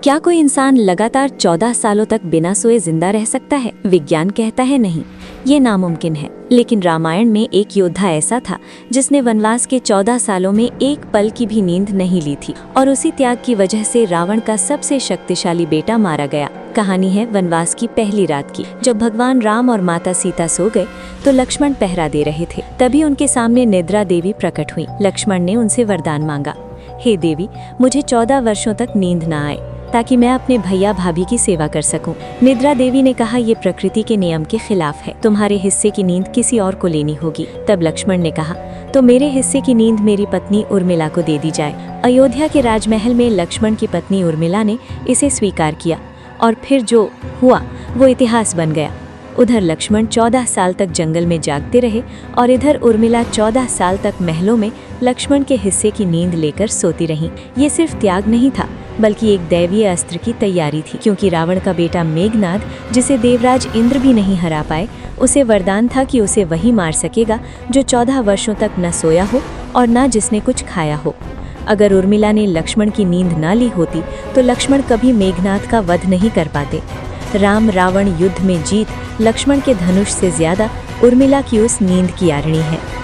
क्या कोई इंसान लगातार 14 सालों तक बिना सोए जिंदा रह सकता है? विज्ञान कहता है नहीं, ये नामुमकिन है। लेकिन रामायण में एक योद्धा ऐसा था जिसने वनवास के 14 सालों में एक पल की भी नींद नहीं ली थी, और उसी त्याग की वजह से रावण का सबसे शक्तिशाली बेटा मारा गया। कहानी है वनवास की पहली रात की। जब भगवान राम और माता सीता सो गए तो लक्ष्मण पहरा दे रहे थे। तभी उनके सामने निद्रा देवी प्रकट हुई। लक्ष्मण ने उनसे वरदान मांगा, हे देवी, मुझे 14 वर्षों तक नींद न आए ताकि मैं अपने भैया भाभी की सेवा कर सकूं। निद्रा देवी ने कहा, ये प्रकृति के नियम के खिलाफ है, तुम्हारे हिस्से की नींद किसी और को लेनी होगी। तब लक्ष्मण ने कहा, तो मेरे हिस्से की नींद मेरी पत्नी उर्मिला को दे दी जाए। अयोध्या के राजमहल में लक्ष्मण की पत्नी उर्मिला ने इसे स्वीकार किया और फिर जो हुआ वो इतिहास बन गया। उधर लक्ष्मण 14 साल तक जंगल में जागते रहे और इधर उर्मिला 14 साल तक महलों में लक्ष्मण के हिस्से की नींद लेकर सोती रहीं। ये सिर्फ त्याग नहीं था, बल्कि एक दैवीय अस्त्र की तैयारी थी, क्योंकि रावण का बेटा मेघनाद, जिसे देवराज इंद्र भी नहीं हरा पाए, उसे वरदान था कि उसे वही मार सकेगा जो 14 वर्षों तक न सोया हो और न जिसने कुछ खाया हो। अगर उर्मिला ने लक्ष्मण की नींद न ली होती तो लक्ष्मण कभी मेघनाद का वध नहीं कर पाते। राम रावण युद्ध में जीत लक्ष्मण के धनुष से ज्यादा उर्मिला की उस नींद की आरणी है।